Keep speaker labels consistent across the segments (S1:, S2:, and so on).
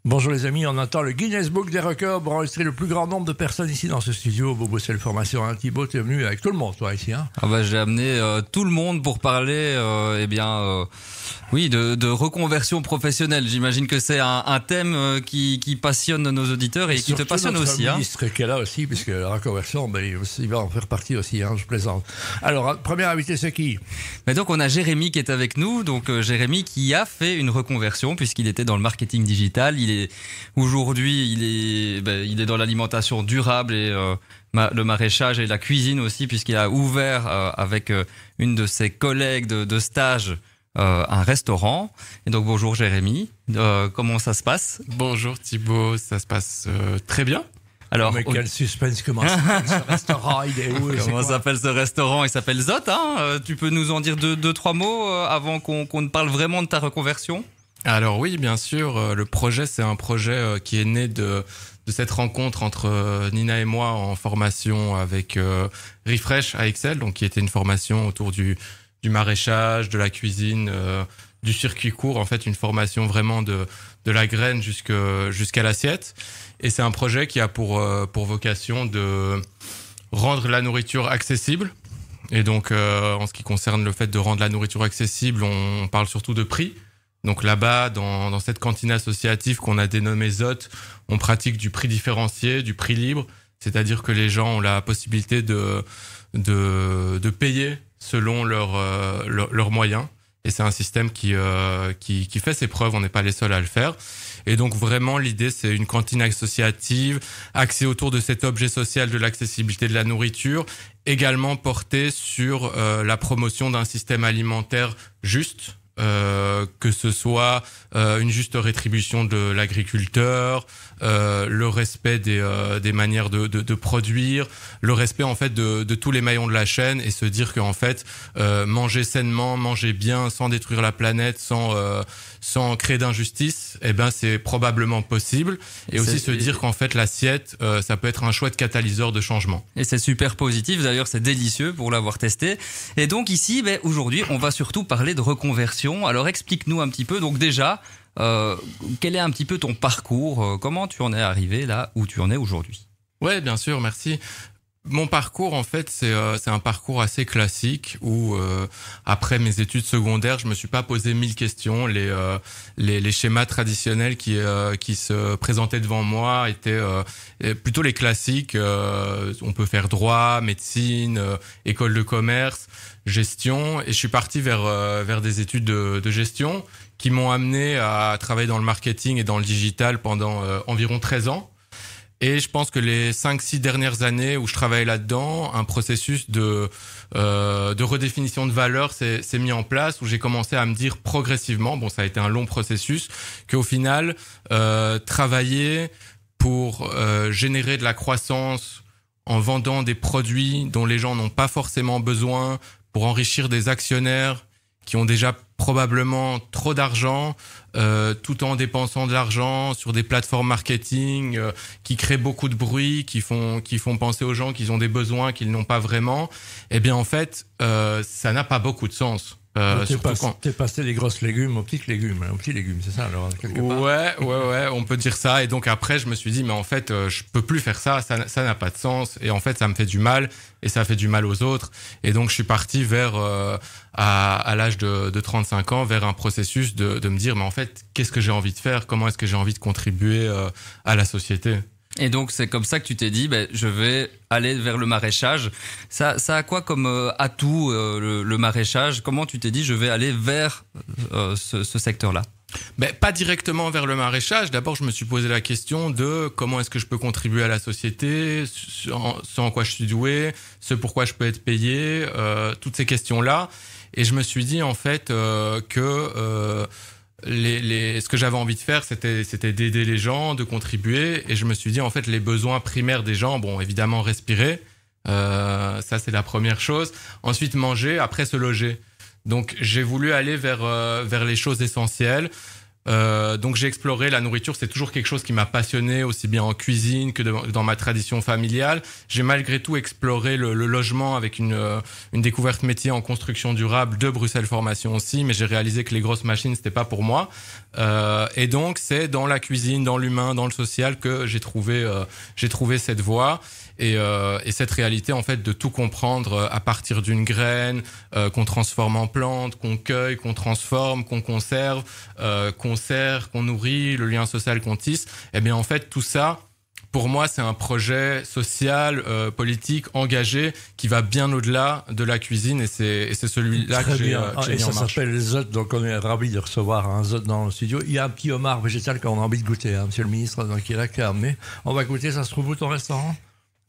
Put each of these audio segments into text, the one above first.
S1: Bonjour les amis, on entend le Guinness Book des records pour enregistrer le plus grand nombre de personnes ici dans ce studio. Bobo, c'est le formation, hein. Thibaut, tu es venu avec tout le monde, toi, ici, hein.
S2: J'ai amené tout le monde pour parler, de reconversion professionnelle. J'imagine que c'est un thème qui passionne nos auditeurs et qui te passionne aussi, hein.
S1: Ministre qui est là aussi, puisque la reconversion, il va en faire partie aussi, hein, je plaisante. Alors, premier invité, c'est qui?
S2: Mais donc, on a Jérémy qui est avec nous. Donc, Jérémy qui a fait une reconversion puisqu'il était dans le marketing digital. Aujourd'hui, il est dans l'alimentation durable et le maraîchage et la cuisine aussi, puisqu'il a ouvert avec une de ses collègues de stage un restaurant. Et donc bonjour Jérémy, comment ça se passe?
S3: Bonjour Thibaut, ça se passe très bien.
S1: Alors, mais quel suspense, comment s'appelle ce restaurant? Il est où?
S2: Comment s'appelle ce restaurant? Il s'appelle Zot, hein. Tu peux nous en dire deux, trois mots avant qu'on ne parle vraiment de ta reconversion?
S3: Alors oui, bien sûr, le projet, c'est un projet qui est né de cette rencontre entre Nina et moi en formation avec Refresh à Excel, donc qui était une formation autour du maraîchage, de la cuisine, du circuit court, en fait une formation vraiment de la graine jusqu'à l'assiette. Et c'est un projet qui a pour vocation de rendre la nourriture accessible. Et donc en ce qui concerne le fait de rendre la nourriture accessible, on parle surtout de prix. Donc là-bas, dans cette cantine associative qu'on a dénommée Zot, on pratique du prix différencié, du prix libre, c'est-à-dire que les gens ont la possibilité de payer selon leurs moyens. Et c'est un système qui fait ses preuves, on n'est pas les seuls à le faire. Et donc vraiment, l'idée, c'est une cantine associative, axée autour de cet objet social de l'accessibilité de la nourriture, également portée sur la promotion d'un système alimentaire juste, que ce soit une juste rétribution de l'agriculteur, le respect des manières de produire, le respect en fait de tous les maillons de la chaîne, et se dire qu'en fait manger sainement, manger bien, sans détruire la planète, sans créer d'injustice, c'est probablement possible. Et aussi se dire qu'en fait l'assiette, ça peut être un chouette catalyseur de changement.
S2: Et c'est super positif, d'ailleurs c'est délicieux pour l'avoir testé. Et donc ici, aujourd'hui, on va surtout parler de reconversion. Alors explique-nous un petit peu, donc déjà, quel est un petit peu ton parcours, comment tu en es arrivé là où tu en es aujourd'hui? Ouais,
S3: bien sûr, merci. Mon parcours, en fait, c'est un parcours assez classique où, après mes études secondaires, je me suis pas posé 1000 questions. Les schémas traditionnels qui se présentaient devant moi étaient plutôt les classiques. On peut faire droit, médecine, école de commerce, gestion. Et je suis parti vers des études de gestion qui m'ont amené à travailler dans le marketing et dans le digital pendant environ 13 ans. Et je pense que les 5-6 dernières années où je travaillais là-dedans, un processus de redéfinition de valeur s'est mis en place, où j'ai commencé à me dire progressivement, bon, ça a été un long processus, qu'au final, travailler pour générer de la croissance en vendant des produits dont les gens n'ont pas forcément besoin, pour enrichir des actionnaires qui ont déjà probablement trop d'argent, tout en dépensant de l'argent sur des plateformes marketing qui créent beaucoup de bruit, qui font penser aux gens qu'ils ont des besoins qu'ils n'ont pas vraiment. Eh bien, en fait, ça n'a pas beaucoup de sens.
S1: T'es passé des grosses légumes aux petits légumes, c'est ça alors quelque part.
S3: Ouais, on peut dire ça. Et donc après, je me suis dit, mais en fait, je peux plus faire ça n'a pas de sens. Et en fait, ça me fait du mal, et ça fait du mal aux autres. Et donc, je suis parti vers, à l'âge de 35 ans, vers un processus de me dire, mais en fait, qu'est-ce que j'ai envie de faire? Comment est-ce que j'ai envie de contribuer à la société?
S2: Et donc c'est comme ça que tu t'es dit, je vais aller vers le maraîchage. Ça a quoi comme atout le maraîchage? Comment tu t'es dit, je vais aller vers ce secteur-là?
S3: Pas directement vers le maraîchage. D'abord, je me suis posé la question de comment est-ce que je peux contribuer à la société, ce en quoi je suis doué, ce pourquoi je peux être payé, toutes ces questions-là. Et je me suis dit en fait que ce que j'avais envie de faire, c'était d'aider les gens, de contribuer. Et je me suis dit, en fait, les besoins primaires des gens, bon, évidemment, respirer. Ça, c'est la première chose. Ensuite, manger, après se loger. Donc, j'ai voulu aller vers les choses essentielles. Donc j'ai exploré la nourriture, c'est toujours quelque chose qui m'a passionné, aussi bien en cuisine que dans ma tradition familiale. J'ai malgré tout exploré le logement avec une découverte métier en construction durable de Bruxelles Formation aussi, mais j'ai réalisé que les grosses machines, c'était pas pour moi. Et donc c'est dans la cuisine, dans l'humain, dans le social que j'ai trouvé cette voie. Et cette réalité en fait de tout comprendre à partir d'une graine qu'on transforme en plante, qu'on cueille, qu'on transforme, qu'on conserve, qu'on sert, qu'on nourrit, le lien social qu'on tisse. Eh bien en fait tout ça, pour moi c'est un projet social, politique, engagé qui va bien au-delà de la cuisine et c'est celui-là que j'ai mis en marche.
S1: Et ça s'appelle Zot, donc on est ravis de recevoir un Zot dans le studio. Il y a un petit homard végétal qu'on a envie de goûter, hein, monsieur le ministre, donc il est là qui a amené. On va goûter, ça se trouve où ton restaurant ?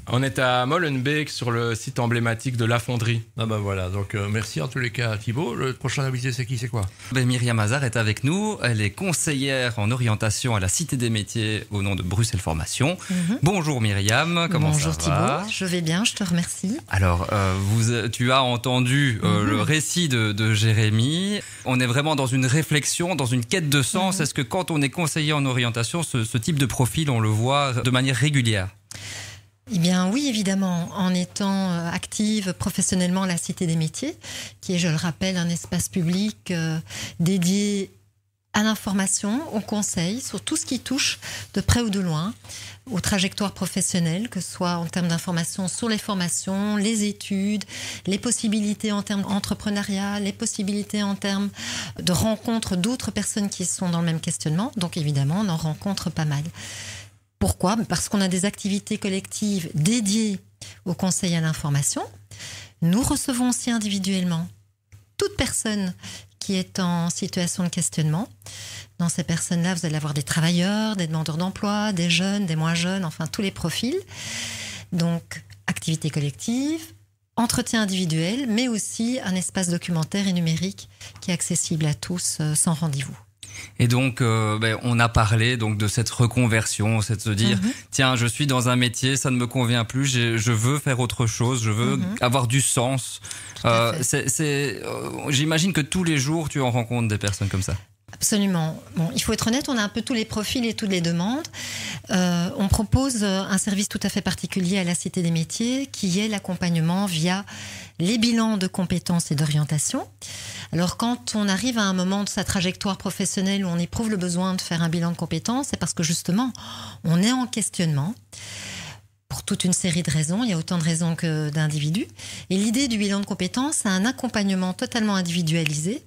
S3: On est à Molenbeek sur le site emblématique de la fonderie.
S1: Ah ben voilà, donc merci en tous les cas Thibaut. Le prochain invité c'est qui, c'est quoi ?
S2: Myriam Hazard est avec nous, elle est conseillère en orientation à la Cité des Métiers au nom de Bruxelles Formation. Bonjour Myriam, comment
S4: Bonjour
S2: ça va ?
S4: Thibaut, je vais bien, je te remercie.
S2: Alors, tu as entendu le récit de Jérémy. On est vraiment dans une réflexion, dans une quête de sens. Est-ce que quand on est conseiller en orientation, ce type de profil, on le voit de manière régulière ?
S4: Eh bien oui, évidemment, en étant active professionnellement à la Cité des Métiers, qui est, je le rappelle, un espace public dédié à l'information, au conseil, sur tout ce qui touche de près ou de loin aux trajectoires professionnelles, que ce soit en termes d'information sur les formations, les études, les possibilités en termes d'entrepreneuriat, les possibilités en termes de rencontres d'autres personnes qui sont dans le même questionnement. Donc évidemment, on en rencontre pas mal. Pourquoi ? Parce qu'on a des activités collectives dédiées au conseil à l'information. Nous recevons aussi individuellement toute personne qui est en situation de questionnement. Dans ces personnes-là, vous allez avoir des travailleurs, des demandeurs d'emploi, des jeunes, des moins jeunes, enfin tous les profils. Donc, activités collectives, entretien individuel, mais aussi un espace documentaire et numérique qui est accessible à tous sans rendez-vous.
S2: Et donc, on a parlé donc de cette reconversion, c'est de se dire, tiens, je suis dans un métier, ça ne me convient plus, je veux faire autre chose, je veux avoir du sens. J'imagine que tous les jours, tu en rencontres des personnes comme ça.
S4: Absolument. Bon, il faut être honnête, on a un peu tous les profils et toutes les demandes. On propose un service tout à fait particulier à la Cité des Métiers, qui est l'accompagnement via les bilans de compétences et d'orientation. Alors, quand on arrive à un moment de sa trajectoire professionnelle où on éprouve le besoin de faire un bilan de compétences, c'est parce que justement, on est en questionnement pour toute une série de raisons. Il y a autant de raisons que d'individus. Et l'idée du bilan de compétences, c'est un accompagnement totalement individualisé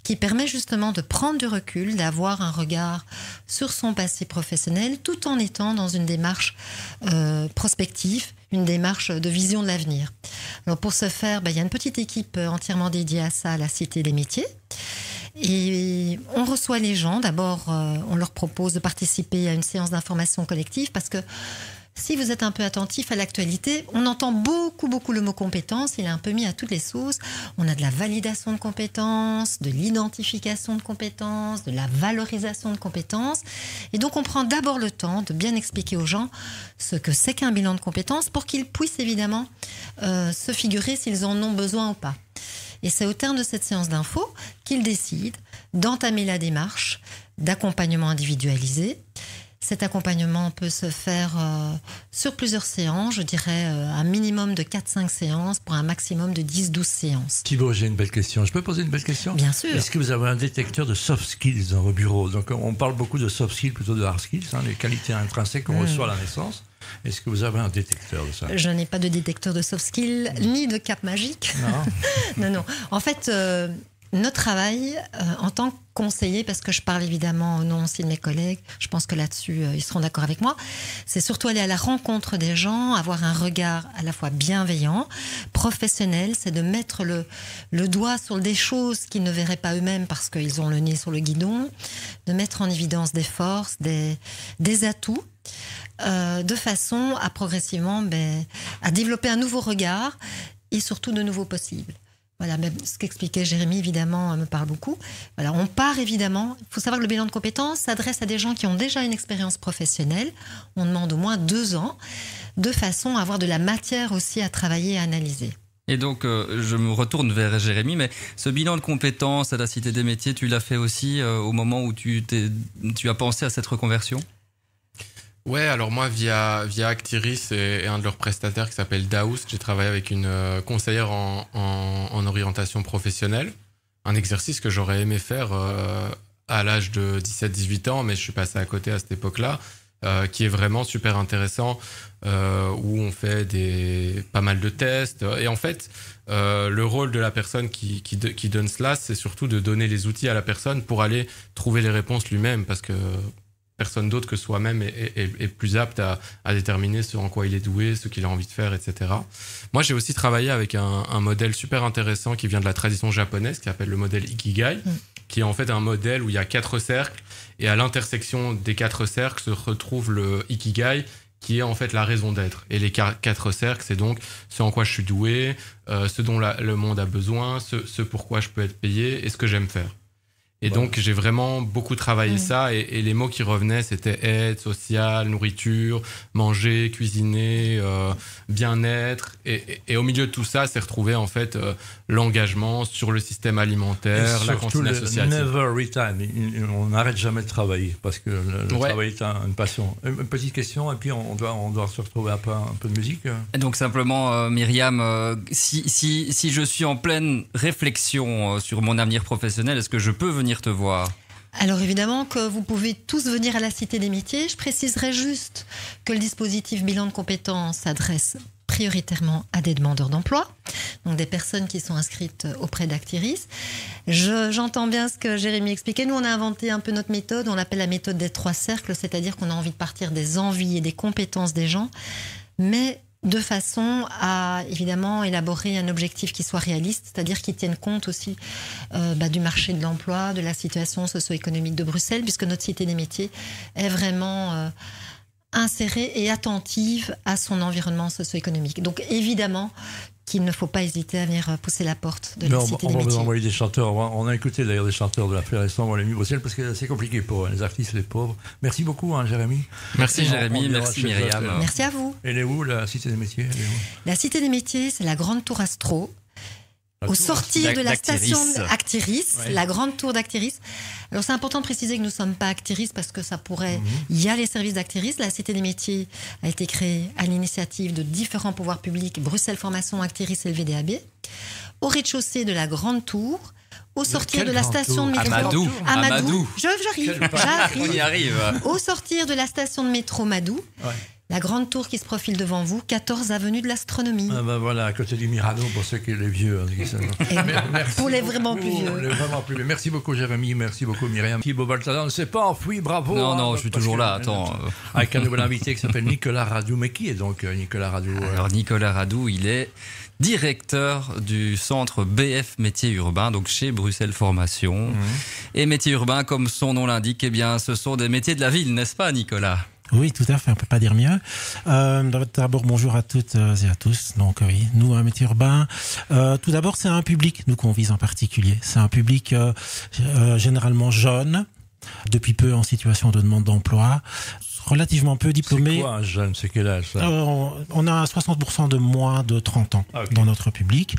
S4: qui permet justement de prendre du recul, d'avoir un regard sur son passé professionnel, tout en étant dans une démarche prospective, une démarche de vision de l'avenir. Alors pour ce faire, il y a une petite équipe entièrement dédiée à ça à la Cité des Métiers. Et on reçoit les gens. D'abord, on leur propose de participer à une séance d'information collective parce que si vous êtes un peu attentif à l'actualité, on entend beaucoup le mot compétence. Il est un peu mis à toutes les sauces. On a de la validation de compétences, de l'identification de compétences, de la valorisation de compétences. Et donc, on prend d'abord le temps de bien expliquer aux gens ce que c'est qu'un bilan de compétences pour qu'ils puissent évidemment se figurer s'ils en ont besoin ou pas. Et c'est au terme de cette séance d'info qu'ils décident d'entamer la démarche d'accompagnement individualisé. Cet accompagnement peut se faire sur plusieurs séances, je dirais un minimum de 4-5 séances pour un maximum de 10-12 séances.
S1: Thibaut, j'ai une belle question. Je peux poser une belle question ?
S4: Bien sûr.
S1: Est-ce que vous avez un détecteur de soft skills dans vos bureaux ? Donc on parle beaucoup de soft skills plutôt de hard skills, les qualités intrinsèques qu'on reçoit à la naissance. Est-ce que vous avez un détecteur de ça ?
S4: Je n'ai pas de détecteur de soft skills, ni de cap magique.
S1: Non.
S4: Non. En fait, notre travail en tant que conseiller, parce que je parle évidemment au nom aussi de mes collègues, je pense que là-dessus, ils seront d'accord avec moi, c'est surtout aller à la rencontre des gens, avoir un regard à la fois bienveillant, professionnel, c'est de mettre le doigt sur des choses qu'ils ne verraient pas eux-mêmes parce qu'ils ont le nez sur le guidon, de mettre en évidence des forces, des atouts, de façon à progressivement à développer un nouveau regard et surtout de nouveaux possibles. Voilà, même ce qu'expliquait Jérémy, évidemment, me parle beaucoup. Voilà, on part évidemment. Il faut savoir que le bilan de compétences s'adresse à des gens qui ont déjà une expérience professionnelle. On demande au moins 2 ans, de façon à avoir de la matière aussi à travailler et à analyser.
S2: Et donc, je me retourne vers Jérémy, mais ce bilan de compétences à la Cité des Métiers, tu l'as fait aussi au moment où tu as pensé à cette reconversion ?
S3: Ouais, alors moi, via Actiris et un de leurs prestataires qui s'appelle Daoust, j'ai travaillé avec une conseillère en orientation professionnelle. Un exercice que j'aurais aimé faire à l'âge de 17-18 ans, mais je suis passé à côté à cette époque-là, qui est vraiment super intéressant, où on fait pas mal de tests. Et en fait, le rôle de la personne qui donne cela, c'est surtout de donner les outils à la personne pour aller trouver les réponses lui-même, parce que personne d'autre que soi-même est plus apte à déterminer ce en quoi il est doué, ce qu'il a envie de faire, etc. Moi, j'ai aussi travaillé avec un modèle super intéressant qui vient de la tradition japonaise, qui s'appelle le modèle Ikigai, qui est en fait un modèle où il y a 4 cercles, et à l'intersection des 4 cercles se retrouve le Ikigai, qui est en fait la raison d'être. Et les 4 cercles, c'est donc ce en quoi je suis doué, ce dont le monde a besoin, ce pourquoi je peux être payé, et ce que j'aime faire. Et donc, j'ai vraiment beaucoup travaillé ça, et les mots qui revenaient, c'était aide, social, nourriture, manger, cuisiner, bien-être. Et au milieu de tout ça, c'est retrouvé en fait l'engagement sur le système alimentaire, la cantine associative.
S1: Never retime. On n'arrête jamais de travailler, parce que le travail est une passion. Une petite question, et puis on doit se retrouver un peu de musique.
S2: Et donc simplement, Myriam, si je suis en pleine réflexion sur mon avenir professionnel, est-ce que je peux venir te voir ?
S4: Alors évidemment que vous pouvez tous venir à la Cité des Métiers. Je préciserai juste que le dispositif bilan de compétences s'adresse prioritairement à des demandeurs d'emploi, donc des personnes qui sont inscrites auprès d'Actiris. J'entends bien ce que Jérémy expliquait. Nous, on a inventé un peu notre méthode, on l'appelle la méthode des 3 cercles, c'est-à-dire qu'on a envie de partir des envies et des compétences des gens, mais de façon à, évidemment, élaborer un objectif qui soit réaliste, c'est-à-dire qui tienne compte aussi du marché de l'emploi, de la situation socio-économique de Bruxelles, puisque notre Cité des Métiers est vraiment insérée et attentive à son environnement socio-économique. Donc, évidemment, qu'il ne faut pas hésiter à venir pousser la porte de la Cité des Métiers. On va vous
S1: envoyer des chanteurs. On a écouté d'ailleurs des chanteurs de la Fédération Wallonie-Bruxelles, parce que c'est compliqué pour les artistes, les pauvres. Merci beaucoup, Jérémy.
S2: Merci Jérémy, merci Myriam.
S4: Merci à vous.
S1: Elle est où, la Cité des Métiers ?
S4: La Cité des Métiers, c'est la grande tour Astro. Au sortir de la station Actiris, la grande tour d'Actiris. Alors c'est important de préciser que nous ne sommes pas Actiris parce que ça pourrait... Il y a les services d'Actiris. La Cité des Métiers a été créée à l'initiative de différents pouvoirs publics, Bruxelles Formation, Actiris et le VDAB. Au rez-de-chaussée de la grande tour, au sortir de la station de métro...
S2: Amadou.
S4: J'arrive.
S2: On y arrive.
S4: Au sortir de la station de métro Madou. Ouais. La grande tour qui se profile devant vous, 14 avenue de l'Astronomie.
S1: Ah ben voilà, à côté du Mirano, pour ceux qui sont les vieux.
S4: Pour les vraiment plus vieux.
S1: Les vraiment plus vieux. Merci beaucoup Jérémy, merci beaucoup Myriam. Thibaut Balthazar ne s'est pas enfui, bravo.
S2: Non, je suis toujours là, attends.
S1: Avec un nouvel invité qui s'appelle Nicolas Radou. Mais qui est donc Nicolas Radou ?
S2: Alors Nicolas Radou, il est directeur du centre BF Métiers Urbains, donc chez Bruxelles Formation. Et métiers urbains, comme son nom l'indique, eh bien, ce sont des métiers de la ville, n'est-ce pas Nicolas ?
S5: Oui, tout à fait, on peut pas dire mieux. D'abord, bonjour à toutes et à tous. Donc oui, nous, un métier urbain. Tout d'abord, c'est un public, nous, qu'on vise en particulier. C'est un public généralement jeune, depuis peu en situation de demande d'emploi, relativement peu diplômés.
S1: C'est quoi un jeune ? C'est quel âge ça ?
S5: On a 60% de moins de 30 ans dans notre public.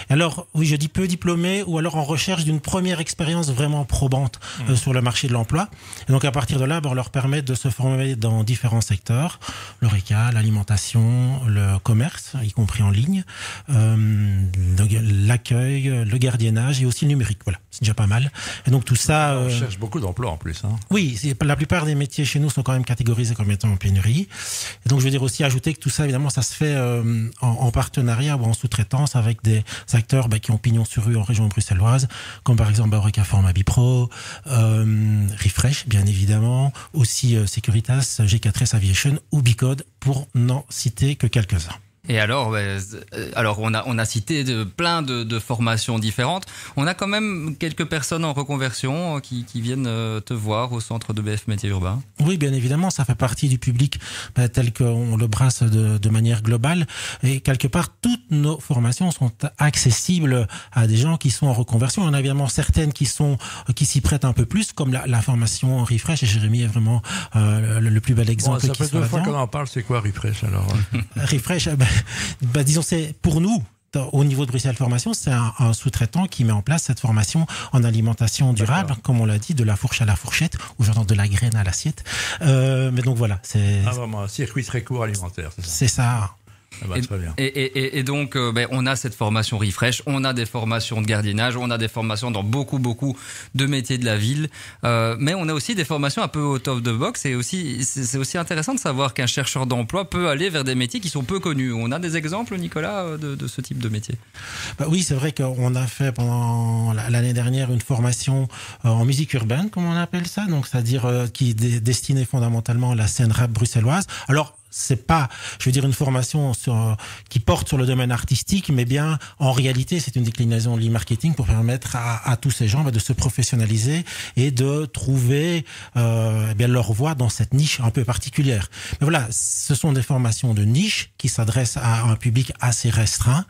S5: Alors, oui, je dis peu diplômés ou alors en recherche d'une première expérience vraiment probante sur le marché de l'emploi. Et donc, à partir de là, on leur permet de se former dans différents secteurs. L'ORECA, l'alimentation, le commerce, y compris en ligne, l'accueil, le gardiennage et aussi le numérique. Voilà, c'est déjà pas mal. Et donc, tout ça...
S1: On cherche beaucoup d'emplois en plus.
S5: Oui, la plupart des métiers chez nous sont quand même catégorisés comme étant en pénurie. Et donc, je veux dire aussi ajouter que tout ça, évidemment, ça se fait en partenariat ou en sous-traitance avec des acteurs qui ont pignon sur rue en région bruxelloise, comme par exemple Horeca Forma Bipro, Refresh, bien évidemment, aussi Securitas, G4S Aviation ou Bicode, pour n'en citer que quelques-uns.
S2: Et alors on a cité plein de formations différentes. On a quand même quelques personnes en reconversion qui viennent te voir au centre de BF Métiers Urbains.
S5: Oui, bien évidemment, ça fait partie du public tel qu'on le brasse de manière globale. Et quelque part, toutes nos formations sont accessibles à des gens qui sont en reconversion. Il y en a évidemment certaines qui s'y prêtent un peu plus, comme la formation Refresh. Et Jérémy est vraiment le plus bel exemple.
S1: Ça fait 2 fois qu'on en parle. C'est quoi Refresh alors ?
S5: Refresh, disons, c'est pour nous, au niveau de Bruxelles Formation, c'est un sous-traitant qui met en place cette formation en alimentation durable,
S1: D'accord.
S5: comme on l'a dit, de la fourche à la fourchette, ou genre de la graine à l'assiette. Mais donc voilà, c'est
S1: Vraiment, un circuit très court alimentaire, c'est ça.
S5: c'est ça.
S1: Ah bah, très bien.
S2: Et donc, on a cette formation Refresh, on a des formations de gardiennage, on a des formations dans beaucoup de métiers de la ville, mais on a aussi des formations un peu out of the box. Et aussi, c'est aussi intéressant de savoir qu'un chercheur d'emploi peut aller vers des métiers qui sont peu connus. On a des exemples, Nicolas, de ce type de métier?
S5: Bah oui, c'est vrai qu'on a fait pendant l'année dernière une formation en musique urbaine, comme on appelle ça, donc c'est-à-dire qui est destinée fondamentalement à la scène rap bruxelloise. Alors, c'est pas, je veux dire, une formation qui porte sur le domaine artistique, mais bien, en réalité, c'est une déclinaison de l'e-marketing pour permettre à tous ces gens de se professionnaliser et de trouver bien leur voie dans cette niche un peu particulière. Mais voilà, ce sont des formations de niche qui s'adressent à un public assez restreint,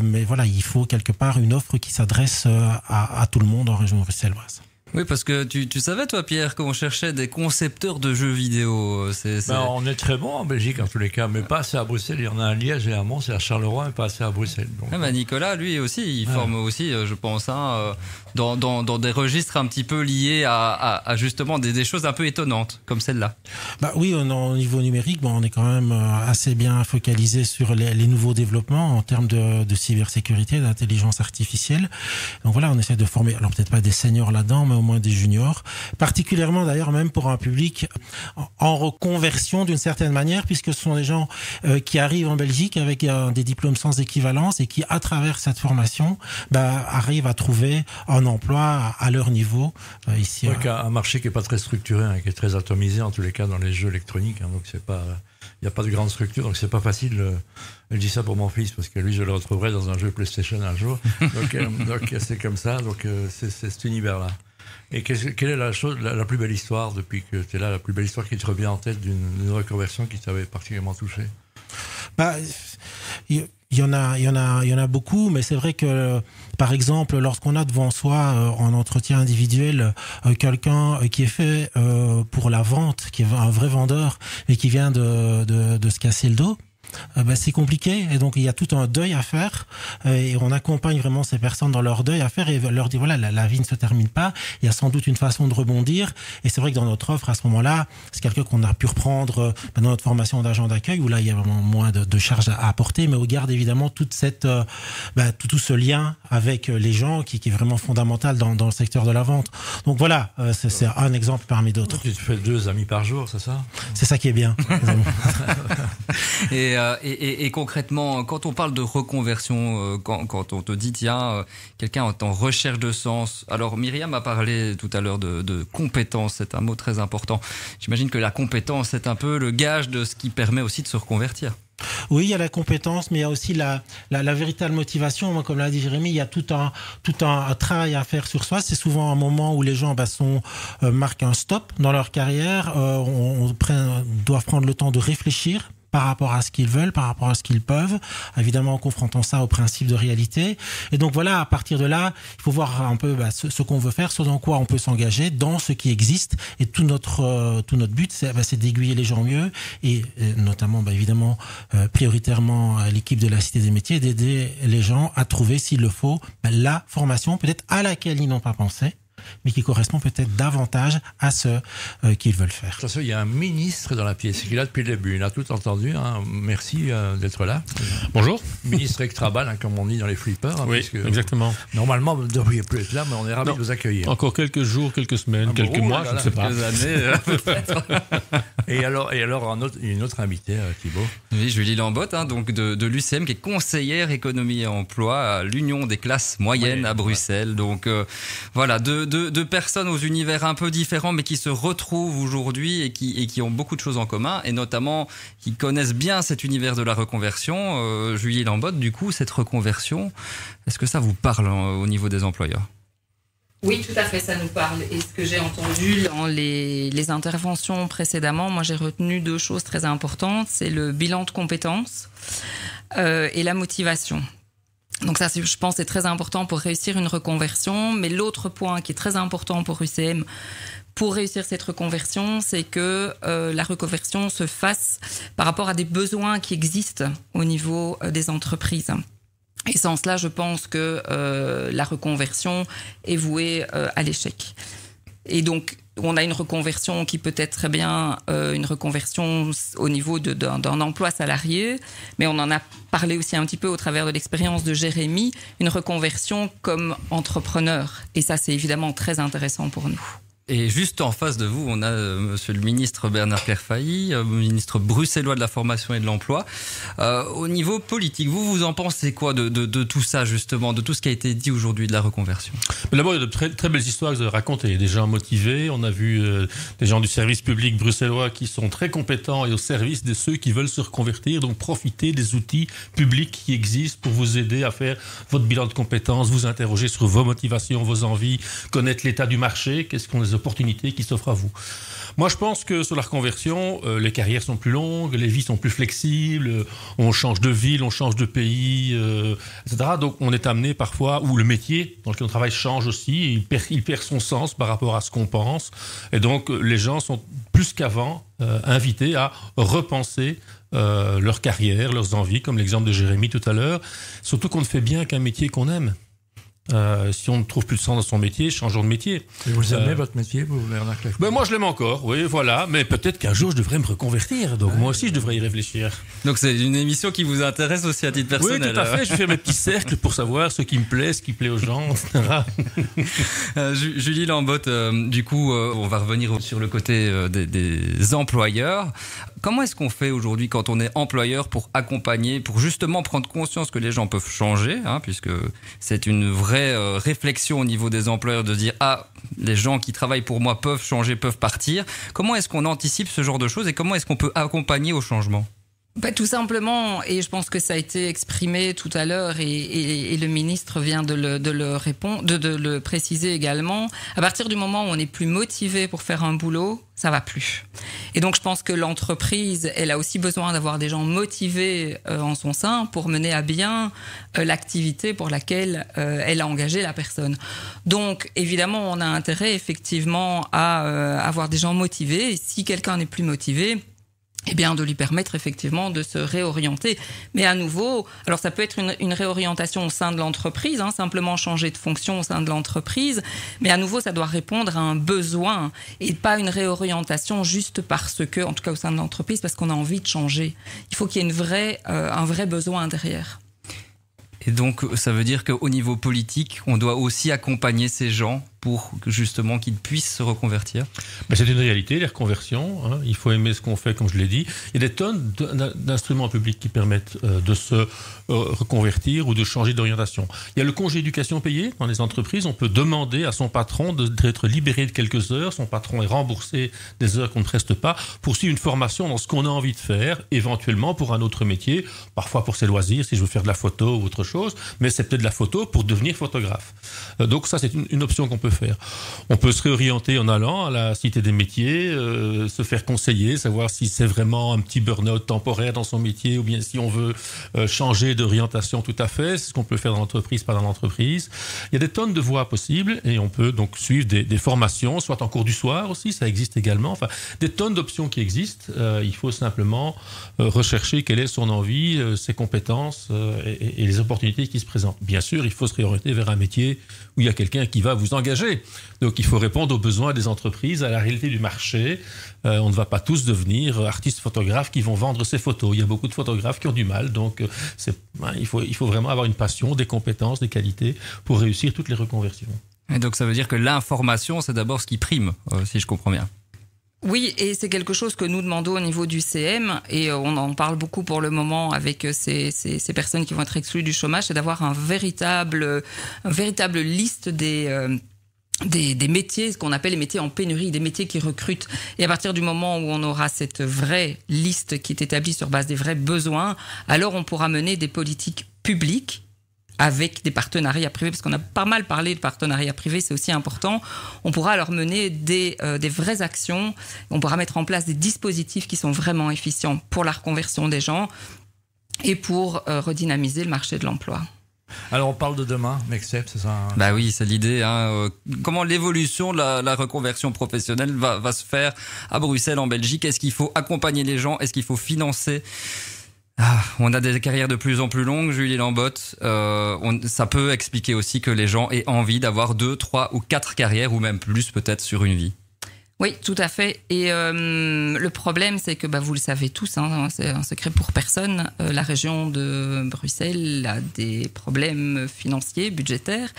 S5: mais voilà, il faut quelque part une offre qui s'adresse à tout le monde en région bruxelloise.
S2: Oui, parce que tu savais, toi, Pierre, qu'on cherchait des concepteurs de jeux vidéo.
S1: On est très bon en Belgique, en tous les cas, mais pas assez à Bruxelles. Il y en a à Liège et à Mons, et à Charleroi, mais pas assez à Bruxelles. Donc,
S2: Nicolas, lui aussi, il forme aussi, je pense, dans des registres un petit peu liés à justement des choses un peu étonnantes, comme celle-là.
S5: Bah oui, au niveau numérique, on est quand même assez bien focalisé sur les nouveaux développements en termes de cybersécurité, d'intelligence artificielle. Donc voilà, on essaie de former, alors peut-être pas des seniors là-dedans, mais au moins des juniors. Particulièrement d'ailleurs même pour un public en reconversion d'une certaine manière, puisque ce sont des gens qui arrivent en Belgique avec des diplômes sans équivalence et qui, à travers cette formation, arrivent à trouver un emploi à leur niveau ici.
S1: Un marché qui est pas très structuré, qui est très atomisé en tous les cas dans les jeux électroniques. Donc c'est pas, il n'y a pas de grande structure, donc c'est pas facile. Je dis ça pour mon fils parce que lui je le retrouverai dans un jeu PlayStation un jour. Donc c'est comme ça. Donc c'est cet univers-là. Et quelle est la chose, la plus belle histoire depuis que tu es là, la plus belle histoire qui te revient en tête d'une reconversion qui t'avait particulièrement touché?
S5: Il y en a beaucoup, mais c'est vrai que, par exemple, lorsqu'on a devant soi, en entretien individuel, quelqu'un qui est fait pour la vente, qui est un vrai vendeur, mais qui vient de se casser le dos, c'est compliqué, et donc il y a tout un deuil à faire, et on accompagne vraiment ces personnes dans leur deuil à faire et leur dit voilà, la vie ne se termine pas, il y a sans doute une façon de rebondir. Et c'est vrai que dans notre offre à ce moment-là, c'est quelqu'un qu'on a pu reprendre dans notre formation d'agent d'accueil, où là il y a vraiment moins de charges à apporter, mais on garde évidemment toute cette tout ce lien avec les gens qui est vraiment fondamental dans le secteur de la vente. Donc voilà, c'est un exemple parmi d'autres.
S1: Tu te fais 2 amis par jour, c'est ça?
S5: C'est ça qui est bien.
S2: Et concrètement, quand on parle de reconversion, quand on te dit tiens, quelqu'un est en recherche de sens. Alors Myriam a parlé tout à l'heure de compétence, c'est un mot très important. J'imagine que la compétence est un peu le gage de ce qui permet aussi de se reconvertir.
S5: Oui, il y a la compétence, mais il y a aussi la véritable motivation. Moi, comme l'a dit Jérémy, il y a tout un travail à faire sur soi. C'est souvent un moment où les gens marquent un stop dans leur carrière, doivent prendre le temps de réfléchir par rapport à ce qu'ils veulent, par rapport à ce qu'ils peuvent, évidemment en confrontant ça au principe de réalité. Et donc voilà, à partir de là, il faut voir un peu ce qu'on veut faire, ce dans quoi on peut s'engager, dans ce qui existe. Et tout notre but, c'est d'aiguiller les gens mieux, et notamment évidemment prioritairement l'équipe de la Cité des métiers, d'aider les gens à trouver, s'il le faut, la formation peut-être à laquelle ils n'ont pas pensé, mais qui correspond peut-être davantage à ce qu'ils veulent faire.
S1: De toute façon, il y a un ministre dans la pièce qui est là depuis le début. Il a tout entendu. Merci d'être là.
S6: Bonjour.
S1: Ministre extra-balle, comme on dit dans les flippers.
S6: Oui, exactement.
S1: Normalement, vous ne devriez plus être là, mais on est ravis de vous accueillir.
S6: Encore quelques jours, quelques semaines, quelques mois, je ne sais pas.
S2: Quelques années, peut-être.
S1: Et alors une autre invitée, Thibaut.
S2: Oui, Julie Lambotte, donc de l'UCM, qui est conseillère économie et emploi à l'Union des classes moyennes à Bruxelles. Donc voilà, deux personnes aux univers un peu différents, mais qui se retrouvent aujourd'hui et qui ont beaucoup de choses en commun, et notamment qui connaissent bien cet univers de la reconversion. Julie Lambotte, du coup, cette reconversion, est-ce que ça vous parle au niveau des employeurs ?
S7: Oui, tout à fait, ça nous parle. Et ce que j'ai entendu dans les interventions précédemment, moi j'ai retenu 2 choses très importantes, c'est le bilan de compétences et la motivation. Donc ça, je pense, c'est très important pour réussir une reconversion. Mais l'autre point qui est très important pour UCM, pour réussir cette reconversion, c'est que la reconversion se fasse par rapport à des besoins qui existent au niveau des entreprises. Et sans cela, je pense que la reconversion est vouée à l'échec. Et donc, on a une reconversion qui peut être très bien une reconversion au niveau d'un emploi salarié, mais on en a parlé aussi un petit peu au travers de l'expérience de Jérémy, une reconversion comme entrepreneur. Et ça, c'est évidemment très intéressant pour nous.
S2: Et juste en face de vous, on a monsieur le ministre Bernard Clairfailly, ministre bruxellois de la formation et de l'emploi. Au niveau politique, vous en pensez quoi de tout ça, justement, de tout ce qui a été dit aujourd'hui de la reconversion?
S6: Mais d'abord, il y a de très, très belles histoires que vous avez racontées. Des gens motivés. On a vu des gens du service public bruxellois qui sont très compétents et au service de ceux qui veulent se reconvertir. Donc, profitez des outils publics qui existent pour vous aider à faire votre bilan de compétences, vous interroger sur vos motivations, vos envies, connaître l'état du marché, quelles sont les opportunités qui s'offrent à vous. Moi, je pense que sur la reconversion, les carrières sont plus longues, les vies sont plus flexibles, on change de ville, on change de pays, etc. Donc, on est amené parfois, ou le métier dans lequel on travaille change aussi, il perd son sens par rapport à ce qu'on pense. Et donc, les gens sont plus qu'avant invités à repenser leur carrière, leurs envies, comme l'exemple de Jérémy tout à l'heure. Surtout qu'on ne fait bien qu'un métier qu'on aime. Si on ne trouve plus de sens dans son métier, changeons de métier.
S1: Et vous aimez votre métier, vous, Bernard Clairfailly?
S6: Ben moi, je l'aime encore, oui, voilà. Mais peut-être qu'un jour, je devrais me reconvertir. Donc, moi aussi, je devrais y réfléchir.
S2: Donc, c'est une émission qui vous intéresse aussi à titre personnel.
S6: Oui, tout à fait. Je fais mes petits cercles pour savoir ce qui me plaît, ce qui plaît aux gens, etc.
S2: Julie Lambotte, du coup, on va revenir sur le côté des employeurs. Comment est-ce qu'on fait aujourd'hui quand on est employeur pour accompagner, pour justement prendre conscience que les gens peuvent changer, puisque c'est une vraie réflexion au niveau des employeurs de dire « Ah, les gens qui travaillent pour moi peuvent changer, peuvent partir ». Comment est-ce qu'on anticipe ce genre de choses et comment est-ce qu'on peut accompagner au changement ?
S7: Tout simplement, et je pense que ça a été exprimé tout à l'heure et le ministre vient de le préciser également, à partir du moment où on n'est plus motivé pour faire un boulot, ça va plus. Et donc je pense que l'entreprise, elle a aussi besoin d'avoir des gens motivés en son sein pour mener à bien l'activité pour laquelle elle a engagé la personne. Donc évidemment, on a intérêt effectivement à avoir des gens motivés. Et si quelqu'un n'est plus motivé, eh bien, de lui permettre effectivement de se réorienter. Mais à nouveau, alors ça peut être une réorientation au sein de l'entreprise, simplement changer de fonction au sein de l'entreprise, mais à nouveau, ça doit répondre à un besoin et pas une réorientation juste parce que, en tout cas au sein de l'entreprise, parce qu'on a envie de changer. Il faut qu'il y ait un vrai besoin derrière.
S2: Et donc, ça veut dire qu'au niveau politique, on doit aussi accompagner ces gens pour justement qu'ils puissent se reconvertir?
S6: Mais c'est une réalité, les reconversions. Il faut aimer ce qu'on fait, comme je l'ai dit. Il y a des tonnes d'instruments publics qui permettent de se reconvertir ou de changer d'orientation. Il y a le congé éducation payé dans les entreprises. On peut demander à son patron d'être libéré de quelques heures. Son patron est remboursé des heures qu'on ne preste pas pour suivre une formation dans ce qu'on a envie de faire, éventuellement pour un autre métier, parfois pour ses loisirs, si je veux faire de la photo ou autre chose, mais c'est peut-être de la photo pour devenir photographe. Donc ça, c'est une option qu'on peut faire. On peut se réorienter en allant à la Cité des métiers, se faire conseiller, savoir si c'est vraiment un petit burn-out temporaire dans son métier ou bien si on veut changer d'orientation tout à fait. C'est ce qu'on peut faire dans l'entreprise, pas dans l'entreprise. Il y a des tonnes de voies possibles et on peut donc suivre des formations, soit en cours du soir aussi, ça existe également. Enfin, des tonnes d'options qui existent. Il faut simplement rechercher quelle est son envie, ses compétences et les opportunités qui se présentent. Bien sûr, il faut se réorienter vers un métier où il y a quelqu'un qui va vous engager. Donc il faut répondre aux besoins des entreprises, à la réalité du marché. On ne va pas tous devenir artistes photographes qui vont vendre ces photos. Il y a beaucoup de photographes qui ont du mal. Donc il faut vraiment avoir une passion, des compétences, des qualités pour réussir toutes les reconversions.
S2: Et donc ça veut dire que l'information, c'est d'abord ce qui prime, si je comprends bien.
S7: Oui, et c'est quelque chose que nous demandons au niveau du CM, et on en parle beaucoup pour le moment avec ces personnes qui vont être exclues du chômage, c'est d'avoir une véritable liste des métiers, ce qu'on appelle les métiers en pénurie, des métiers qui recrutent. Et à partir du moment où on aura cette vraie liste qui est établie sur base des vrais besoins, alors on pourra mener des politiques publiques avec des partenariats privés, parce qu'on a pas mal parlé de partenariats privés, c'est aussi important. On pourra leur mener des vraies actions, on pourra mettre en place des dispositifs qui sont vraiment efficients pour la reconversion des gens et pour redynamiser le marché de l'emploi.
S1: Alors on parle de demain, Next Step, c'est ça?
S2: Bah oui, c'est l'idée. Comment l'évolution de la reconversion professionnelle va se faire à Bruxelles, en Belgique? Est-ce qu'il faut accompagner les gens? Est-ce qu'il faut financer On a des carrières de plus en plus longues, Julie Lambotte. Ça peut expliquer aussi que les gens aient envie d'avoir 2, 3 ou 4 carrières, ou même plus peut-être sur une vie.
S7: Oui, tout à fait. Et le problème, c'est que vous le savez tous, hein, c'est un secret pour personne, la région de Bruxelles a des problèmes financiers, budgétaires.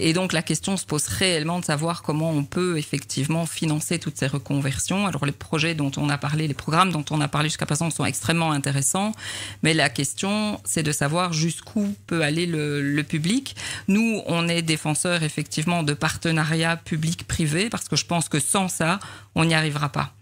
S7: Et donc la question se pose réellement de savoir comment on peut effectivement financer toutes ces reconversions. Alors les projets dont on a parlé, les programmes dont on a parlé jusqu'à présent sont extrêmement intéressants. Mais la question, c'est de savoir jusqu'où peut aller le public. Nous, on est défenseurs effectivement de partenariats public-privé, parce que je pense que sans ça, on n'y arrivera pas.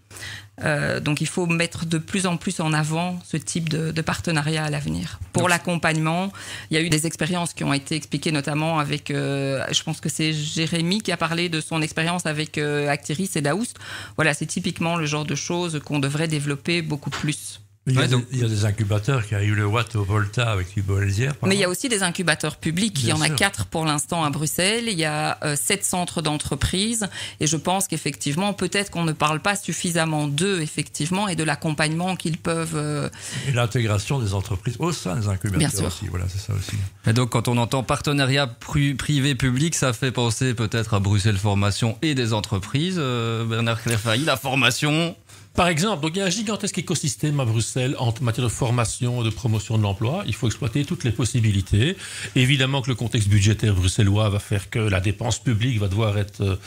S7: Donc il faut mettre de plus en plus en avant ce type de partenariat à l'avenir. Pour l'accompagnement, il y a eu des expériences qui ont été expliquées notamment avec, je pense que c'est Jérémy qui a parlé de son expérience avec Actiris et Daoust. Voilà, c'est typiquement le genre de choses qu'on devrait développer beaucoup plus.
S1: Il y a des incubateurs qui arrivent le Watt au Volta avec Thibaut Elzière.
S7: Mais il y a aussi des incubateurs publics. Il y en a 4 pour l'instant à Bruxelles. Il y a 7 centres d'entreprise. Et je pense qu'effectivement, peut-être qu'on ne parle pas suffisamment d'eux, effectivement, et de l'accompagnement qu'ils peuvent...
S1: Et l'intégration des entreprises au sein des incubateurs.
S7: Bien sûr.
S1: Aussi. Voilà, c'est ça aussi.
S2: Et donc, quand on entend partenariat privé-public, ça fait penser peut-être à Bruxelles Formation et des entreprises. Bernard Clairfailly, la formation...
S6: Par exemple, donc il y a un gigantesque écosystème à Bruxelles en matière de formation et de promotion de l'emploi. Il faut exploiter toutes les possibilités. Évidemment que le contexte budgétaire bruxellois va faire que la dépense publique va devoir être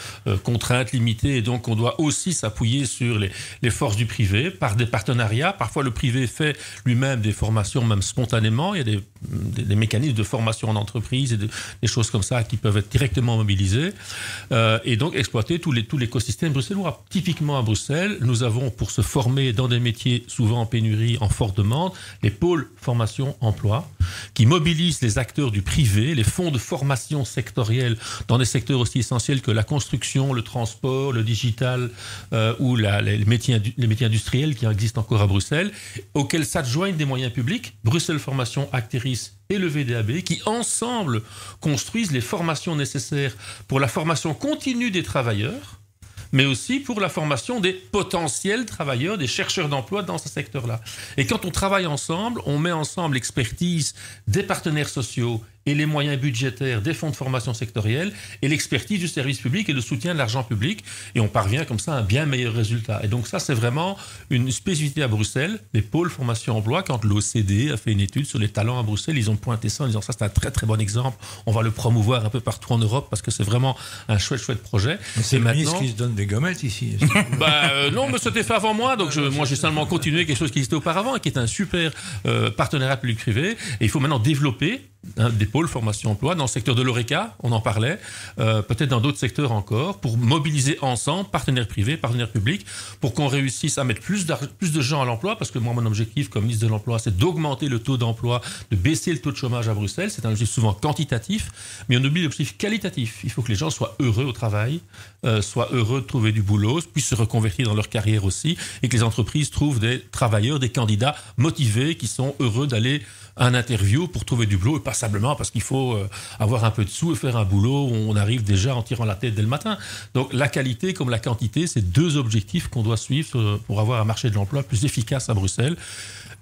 S6: contrainte, limitée, et donc on doit aussi s'appuyer sur les forces du privé par des partenariats. Parfois, le privé fait lui-même des formations, même spontanément. Il y a des mécanismes de formation en entreprise et des choses comme ça qui peuvent être directement mobilisées. Et donc exploiter tout l'écosystème bruxellois. Typiquement à Bruxelles, nous avons, pour se former dans des métiers souvent en pénurie, en forte demande, les pôles formation-emploi qui mobilisent les acteurs du privé, les fonds de formation sectoriels dans des secteurs aussi essentiels que la construction, le transport, le digital ou les métiers industriels qui existent encore à Bruxelles, auxquels s'adjoignent des moyens publics, Bruxelles Formation, Actiris et le VDAB, qui ensemble construisent les formations nécessaires pour la formation continue des travailleurs, mais aussi pour la formation des potentiels travailleurs, des chercheurs d'emploi dans ce secteur-là. Et quand on travaille ensemble, on met ensemble l'expertise des partenaires sociaux et les moyens budgétaires des fonds de formation sectoriels et l'expertise du service public et le soutien de l'argent public, et on parvient comme ça à un bien meilleur résultat. Et donc ça, c'est vraiment une spécificité à Bruxelles, les pôles formation-emploi. Quand l'OCDE a fait une étude sur les talents à Bruxelles, ils ont pointé ça en disant ça, c'est un très très bon exemple, on va le promouvoir un peu partout en Europe parce que c'est vraiment un chouette projet.
S1: Mais c'est le ministre qui se donne des gommettes ici.
S6: Non, mais c'était fait avant moi, donc moi j'ai seulement continué quelque chose qui existait auparavant et qui est un super partenariat public-privé. Et il faut maintenant développer des pôles formation-emploi dans le secteur de l'ORECA, on en parlait, peut-être dans d'autres secteurs encore, pour mobiliser ensemble, partenaires privés, partenaires publics, pour qu'on réussisse à mettre plus de gens à l'emploi, parce que moi, mon objectif comme ministre de l'Emploi, c'est d'augmenter le taux d'emploi, de baisser le taux de chômage à Bruxelles. C'est un objectif souvent quantitatif, mais on oublie l'objectif qualitatif. Il faut que les gens soient heureux au travail, soient heureux de trouver du boulot, puissent se reconvertir dans leur carrière aussi, et que les entreprises trouvent des travailleurs, des candidats motivés, qui sont heureux d'aller à un interview pour trouver du boulot, et pas simplement parce qu'il faut avoir un peu de sous et faire un boulot où on arrive déjà en tirant la tête dès le matin. Donc la qualité comme la quantité, c'est 2 objectifs qu'on doit suivre pour avoir un marché de l'emploi plus efficace à Bruxelles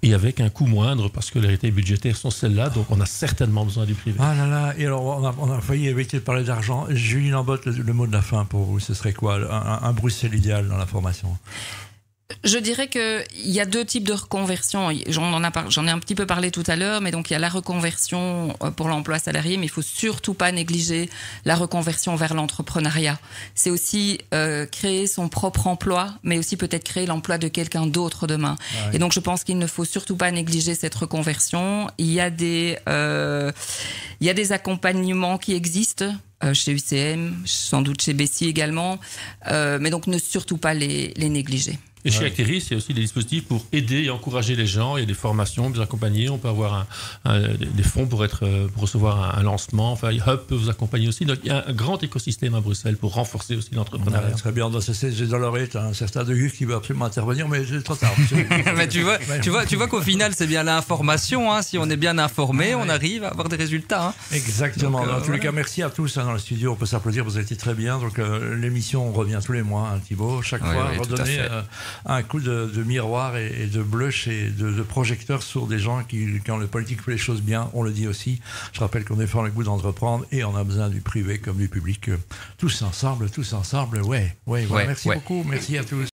S6: et avec un coût moindre, parce que les réalités budgétaires sont celles-là, donc on a certainement besoin du privé.
S1: Ah là là, et alors on a failli éviter de parler d'argent. Julie Lambotte, le mot de la fin pour vous, ce serait quoi un Bruxelles idéal dans la formation?
S7: Je dirais qu'il y a 2 types de reconversion. J'en ai un petit peu parlé tout à l'heure, mais donc il y a la reconversion pour l'emploi salarié, mais il faut surtout pas négliger la reconversion vers l'entrepreneuriat. C'est aussi créer son propre emploi, mais aussi peut-être créer l'emploi de quelqu'un d'autre demain. Ah oui. Et donc je pense qu'il ne faut surtout pas négliger cette reconversion. Il y a des accompagnements qui existent. Chez UCM, sans doute chez Bessie également, mais donc ne surtout pas les négliger.
S6: Et chez Actiris, il y a aussi des dispositifs pour aider et encourager les gens. Il y a des formations, des accompagner. On peut avoir des fonds pour recevoir un lancement. Enfin, Hub peut vous accompagner aussi. Donc, il y a un grand écosystème à Bruxelles pour renforcer aussi l'entrepreneuriat.
S1: Très bien. J'ai dans l'oreille un certain de Gus qui veut absolument intervenir, mais c'est trop tard.
S2: Mais tu vois qu'au final, c'est bien l'information. Hein. Si on est bien informé, on arrive à avoir des résultats. Hein.
S1: Exactement. Donc, dans tous les cas, merci à tous dans le studio. On peut s'applaudir. Vous avez été très bien. Donc, l'émission revient tous les mois, hein, Thibaut. Chaque fois, redonner un coup de miroir et de blush et de projecteur sur des gens qui, quand le politique fait les choses bien, on le dit aussi. Je rappelle qu'on défend le goût d'entreprendre et on a besoin du privé comme du public. Tous ensemble, ouais. Merci beaucoup, merci à tous.